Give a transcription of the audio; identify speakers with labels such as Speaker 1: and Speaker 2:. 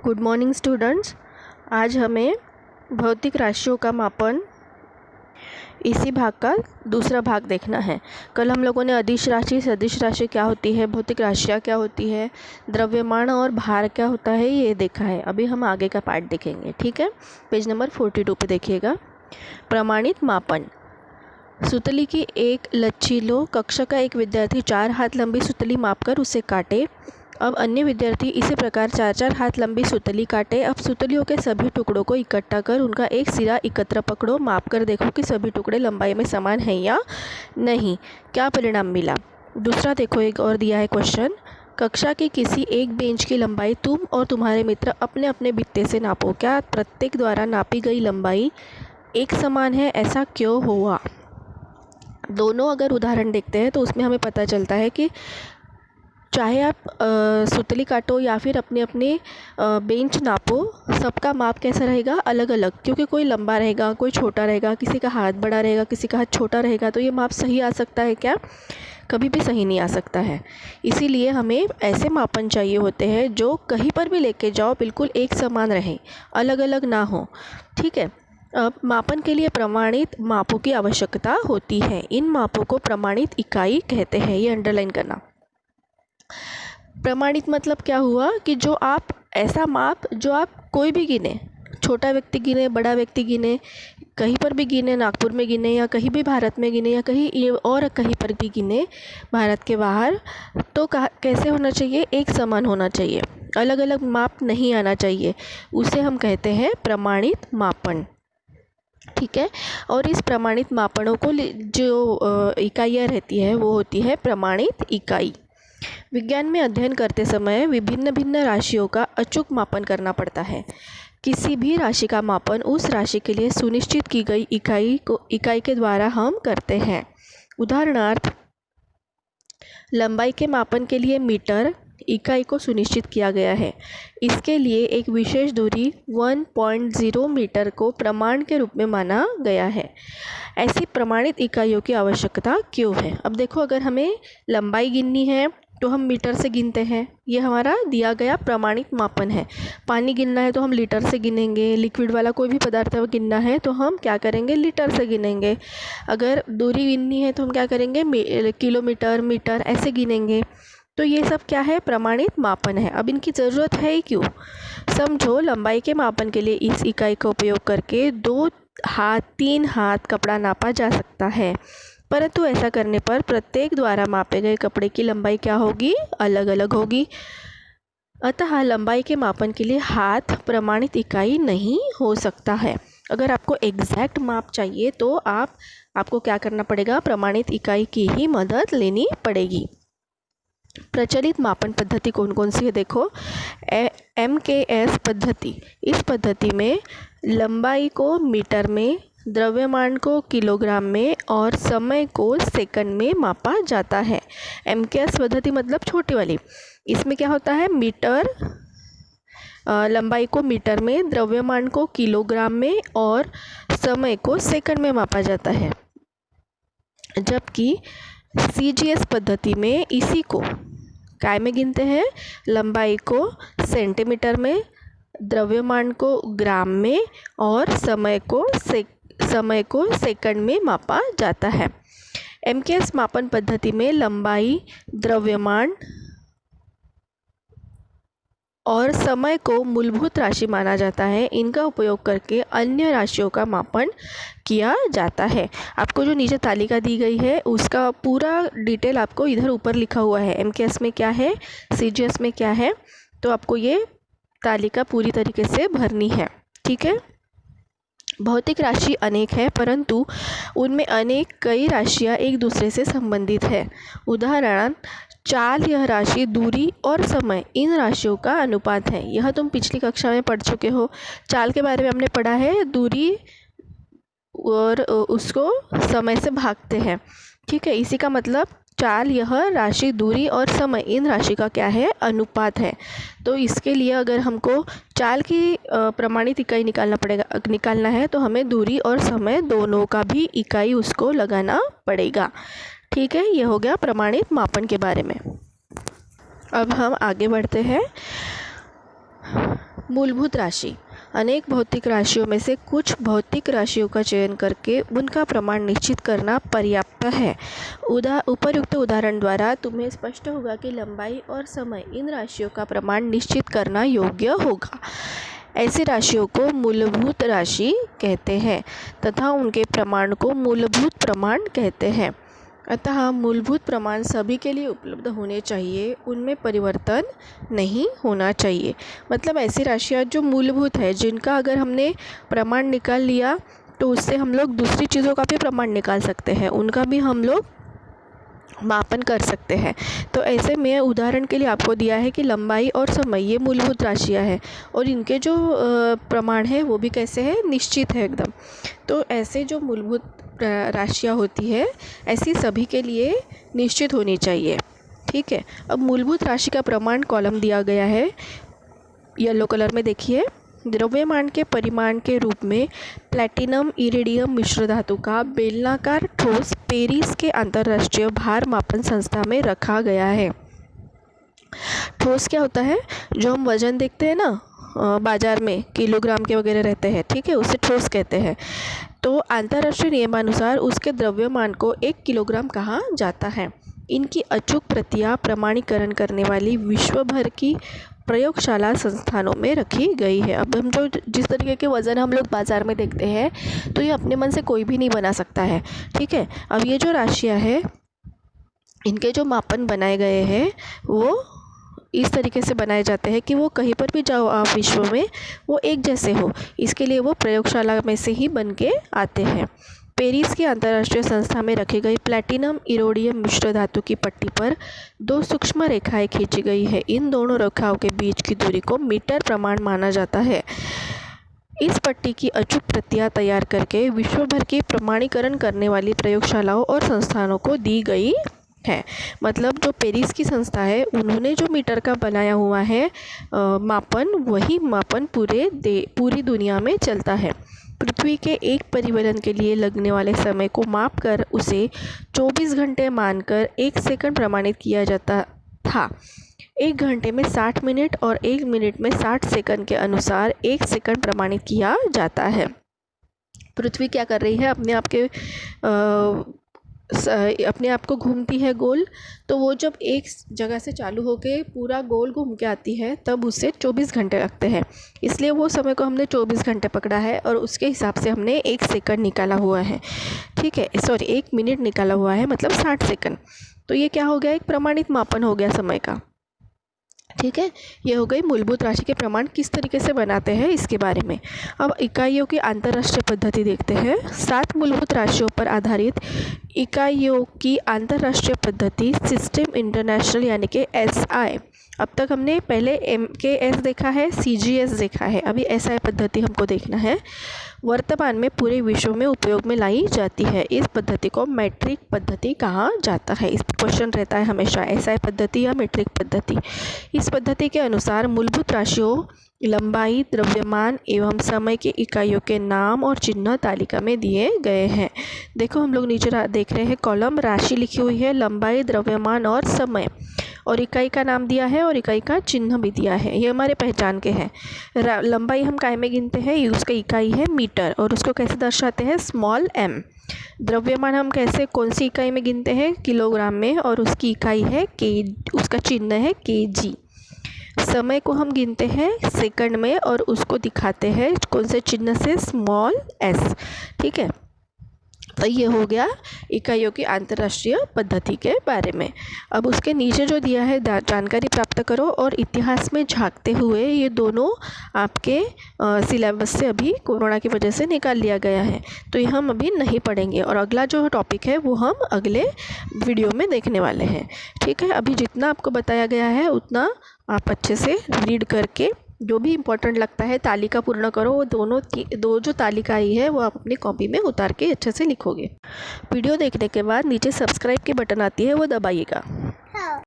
Speaker 1: Good morning students. आज हमें भौतिक राशियों का मापन इसी भाग का दूसरा भाग देखना है। कल हम लोगों ने अदिश राशि, सदिश राशि क्या होती है, भौतिक राशियाँ क्या होती है, द्रव्यमान और भार क्या होता है, ये देखा है। अभी हम आगे का पार्ट देखेंगे। ठीक है, पेज नंबर 42 पे देखिएगा। प्रमाणित मापन। सुतली की एक लच्छी लो। कक्षा का एक विद्यार्थी 4 हाथ लंबी सुतली मापकर उसे काटे। अब अन्य विद्यार्थी इसी प्रकार 4-4 हाथ लंबी सुतली काटे। अब सुतलियों के सभी टुकड़ों को इकट्ठा कर उनका एक सिरा एकत्र पकड़ो। माप कर देखो कि सभी टुकड़े लंबाई में समान हैं या नहीं। क्या परिणाम मिला। दूसरा देखो, एक और दिया है क्वेश्चन। कक्षा की किसी एक बेंच की लंबाई तुम और तुम्हारे मित्र अपने अपने बित्ते से नापो। क्या प्रत्येक द्वारा नापी गई लंबाई एक समान है, ऐसा क्यों हुआ। दोनों अगर उदाहरण देखते हैं तो उसमें हमें पता चलता है कि चाहे आप सुतली काटो या फिर अपने अपने बेंच नापो, सबका माप कैसा रहेगा, अलग अलग। क्योंकि कोई लंबा रहेगा, कोई छोटा रहेगा, किसी का हाथ बड़ा रहेगा, किसी का हाथ छोटा रहेगा, तो ये माप सही आ सकता है क्या, कभी भी सही नहीं आ सकता है। इसीलिए हमें ऐसे मापन चाहिए होते हैं जो कहीं पर भी लेके जाओ बिल्कुल एक समान रहे, अलग अलग ना हो। ठीक है। अब मापन के लिए प्रमाणित मापों की आवश्यकता होती है। इन मापों को प्रमाणित इकाई कहते हैं, ये अंडरलाइन करना। प्रमाणित मतलब क्या हुआ कि जो आप ऐसा माप जो आप कोई भी गिने, छोटा व्यक्ति गिने, बड़ा व्यक्ति गिने, कहीं पर भी गिने, नागपुर में गिने या कहीं भी भारत में गिने या कहीं और कहीं पर भी गिने भारत के बाहर, तो कैसे होना चाहिए, एक समान होना चाहिए, अलग अलग माप नहीं आना चाहिए। उसे हम कहते हैं प्रमाणित मापन। ठीक है। और इस प्रमाणित मापनों को जो इकाइयाँ रहती है वो होती है प्रमाणित इकाई। विज्ञान में अध्ययन करते समय विभिन्न भिन्न राशियों का अचूक मापन करना पड़ता है। किसी भी राशि का मापन उस राशि के लिए सुनिश्चित की गई इकाई के द्वारा हम करते हैं। उदाहरणार्थ, लंबाई के मापन के लिए मीटर इकाई को सुनिश्चित किया गया है। इसके लिए एक विशेष दूरी 1.0 मीटर को प्रमाण के रूप में माना गया है। ऐसी प्रमाणित इकाइयों की आवश्यकता क्यों है। अब देखो, अगर हमें लंबाई गिननी है तो हम मीटर से गिनते हैं, ये हमारा दिया गया प्रमाणित मापन है। पानी गिनना है तो हम लीटर से गिनेंगे। लिक्विड वाला कोई भी पदार्थ गिनना है तो हम क्या करेंगे, लीटर से गिनेंगे। अगर दूरी गिननी है तो हम क्या करेंगे, किलोमीटर, मीटर ऐसे गिनेंगे। तो ये सब क्या है, प्रमाणित मापन है। अब इनकी ज़रूरत है ही क्यों। समझो, लंबाई के मापन के लिए इस इकाई का उपयोग करके 2 हाथ 3 हाथ कपड़ा नापा जा सकता है, परंतु ऐसा करने पर प्रत्येक द्वारा मापे गए कपड़े की लंबाई क्या होगी, अलग अलग होगी। अतः लंबाई के मापन के लिए हाथ प्रमाणित इकाई नहीं हो सकता है। अगर आपको एग्जैक्ट माप चाहिए तो आपको क्या करना पड़ेगा, प्रमाणित इकाई की ही मदद लेनी पड़ेगी। प्रचलित मापन पद्धति कौन कौन सी है, देखो। MKS पद्धति। इस पद्धति में लंबाई को मीटर में, द्रव्यमान को किलोग्राम में और समय को सेकंड में मापा जाता है। MKS पद्धति मतलब छोटी वाली। इसमें क्या होता है, मीटर, लंबाई को मीटर में, द्रव्यमान को किलोग्राम में और समय को सेकंड में मापा जाता है। जबकि CGS पद्धति में इसी को काय में गिनते हैं, लंबाई को सेंटीमीटर में, द्रव्यमान को ग्राम में और समय को सेकंड में मापा जाता है। MKS मापन पद्धति में लंबाई, द्रव्यमान और समय को मूलभूत राशि माना जाता है। इनका उपयोग करके अन्य राशियों का मापन किया जाता है। आपको जो नीचे तालिका दी गई है उसका पूरा डिटेल आपको इधर ऊपर लिखा हुआ है। MKS में क्या है, CGS में क्या है, तो आपको ये तालिका पूरी तरीके से भरनी है। ठीक है। भौतिक राशि अनेक है, परंतु उनमें कई राशियाँ एक दूसरे से संबंधित है। उदाहरण, चाल, यह राशि दूरी और समय इन राशियों का अनुपात है। यह तुम पिछली कक्षा में पढ़ चुके हो। चाल के बारे में हमने पढ़ा है, दूरी और उसको समय से भागते हैं। ठीक है। इसी का मतलब चाल, यह राशि दूरी और समय इन राशि का क्या है, अनुपात है। तो इसके लिए अगर हमको चाल की प्रमाणित इकाई निकालना है तो हमें दूरी और समय दोनों का भी इकाई उसको लगाना पड़ेगा। ठीक है। ये हो गया प्रमाणित मापन के बारे में। अब हम आगे बढ़ते हैं। मूलभूत राशि अनेक भौतिक राशियों में से कुछ भौतिक राशियों का चयन करके उनका प्रमाण निश्चित करना पर्याप्त है। उपर्युक्त उदाहरण द्वारा तुम्हें स्पष्ट होगा कि लंबाई और समय इन राशियों का प्रमाण निश्चित करना योग्य होगा। ऐसी राशियों को मूलभूत राशि कहते हैं तथा उनके प्रमाण को मूलभूत प्रमाण कहते हैं। अतः मूलभूत प्रमाण सभी के लिए उपलब्ध होने चाहिए, उनमें परिवर्तन नहीं होना चाहिए। मतलब ऐसी राशियाँ जो मूलभूत है, जिनका अगर हमने प्रमाण निकाल लिया तो उससे हम लोग दूसरी चीज़ों का भी प्रमाण निकाल सकते हैं, उनका भी हम लोग मापन कर सकते हैं। तो ऐसे में उदाहरण के लिए आपको दिया है कि लंबाई और समय ये मूलभूत राशियाँ हैं और इनके जो प्रमाण है वो भी कैसे है, निश्चित है एकदम। तो ऐसे जो मूलभूत राशियाँ होती है ऐसी सभी के लिए निश्चित होनी चाहिए। ठीक है, अब मूलभूत राशि का प्रमाण कॉलम दिया गया है येलो कलर में, देखिए। द्रव्यमान के परिमाण के रूप में प्लैटिनम इरिडियम मिश्र धातु का बेलनाकार ठोस पेरिस के अंतर्राष्ट्रीय भार मापन संस्था में रखा गया है। ठोस क्या होता है, जो हम वजन देखते हैं ना बाजार में, किलोग्राम के वगैरह रहते हैं, ठीक है, उसे ठोस कहते हैं। तो अंतर्राष्ट्रीय नियमानुसार उसके द्रव्यमान को 1 किलोग्राम कहा जाता है। इनकी अचूक प्रतियां प्रमाणीकरण करने वाली विश्व भर की प्रयोगशाला संस्थानों में रखी गई है। अब हम जो जिस तरीके के वज़न हम लोग बाज़ार में देखते हैं तो ये अपने मन से कोई भी नहीं बना सकता है। ठीक है, अब ये जो राशियाँ है इनके जो मापन बनाए गए हैं वो इस तरीके से बनाए जाते हैं कि वो कहीं पर भी जाओ आप विश्व में वो एक जैसे हो। इसके लिए वो प्रयोगशाला में से ही बन के आते हैं। पेरिस की अंतर्राष्ट्रीय संस्था में रखी गई प्लैटिनम इरोडियम मिश्र धातु की पट्टी पर 2 सूक्ष्म रेखाएं खींची गई है। इन दोनों रेखाओं के बीच की दूरी को मीटर प्रमाण माना जाता है। इस पट्टी की अचूक प्रतियां तैयार करके विश्व भर की प्रमाणीकरण करने वाली प्रयोगशालाओं और संस्थानों को दी गई है। मतलब जो पेरिस की संस्था है उन्होंने जो मीटर का बनाया हुआ है मापन, वही मापन पूरी दुनिया में चलता है। पृथ्वी के एक परिवलन के लिए लगने वाले समय को मापकर उसे 24 घंटे मानकर 1 सेकंड प्रमाणित किया जाता था। 1 घंटे में 60 मिनट और 1 मिनट में 60 सेकंड के अनुसार 1 सेकंड प्रमाणित किया जाता है। पृथ्वी क्या कर रही है, अपने आप को घूमती है गोल, तो वो जब एक जगह से चालू होके पूरा गोल घूम के आती है तब उसे 24 घंटे लगते हैं। इसलिए वो समय को हमने 24 घंटे पकड़ा है और उसके हिसाब से हमने 1 सेकंड निकाला हुआ है। ठीक है, सॉरी 1 मिनट निकाला हुआ है, मतलब 60 सेकंड। तो ये क्या हो गया, एक प्रमाणित मापन हो गया समय का। ठीक है, ये हो गई मूलभूत राशि के प्रमाण किस तरीके से बनाते हैं इसके बारे में। अब इकाइयों की अंतर्राष्ट्रीय पद्धति देखते हैं। 7 मूलभूत राशियों पर आधारित इकाइयों की अंतर्राष्ट्रीय पद्धति सिस्टम इंटरनेशनल यानी कि SI। अब तक हमने पहले MKS देखा है, CGS देखा है, अभी SI पद्धति हमको देखना है। वर्तमान में पूरे विश्व में उपयोग में लाई जाती है। इस पद्धति को मैट्रिक पद्धति कहा जाता है। इस क्वेश्चन रहता है हमेशा SI पद्धति या मैट्रिक पद्धति। इस पद्धति के अनुसार मूलभूत राशियों, लंबाई, द्रव्यमान एवं समय की इकाइयों के नाम और चिन्ह तालिका में दिए गए हैं। देखो हम लोग नीचे देख रहे हैं कॉलम, राशि लिखी हुई है, लंबाई, द्रव्यमान और समय, और इकाई का नाम दिया है और इकाई का चिन्ह भी दिया है। ये हमारे पहचान के हैं। लंबाई हम काय में गिनते हैं, उसका इकाई है मीटर और उसको कैसे दर्शाते हैं, स्मॉल m। द्रव्यमान हम कैसे, कौन सी इकाई में गिनते हैं, किलोग्राम में, और उसकी इकाई है उसका चिन्ह है kg। समय को हम गिनते हैं सेकंड में और उसको दिखाते हैं कौन से चिन्ह से, स्मॉल s। ठीक है, तो ये हो गया इकाइयों की अंतर्राष्ट्रीय पद्धति के बारे में। अब उसके नीचे जो दिया है जानकारी प्राप्त करो और इतिहास में झांकते हुए, ये दोनों आपके सिलेबस से अभी कोरोना की वजह से निकाल लिया गया है, तो ये हम अभी नहीं पढ़ेंगे और अगला जो टॉपिक है वो हम अगले वीडियो में देखने वाले हैं। ठीक है, अभी जितना आपको बताया गया है उतना आप अच्छे से रीड करके जो भी इम्पोर्टेंट लगता है तालिका पूर्ण करो। वो दो जो तालिका आई है वो आप अपनी कॉपी में उतार के अच्छे से लिखोगे। वीडियो देखने के बाद नीचे सब्सक्राइब की बटन आती है वो दबाइएगा।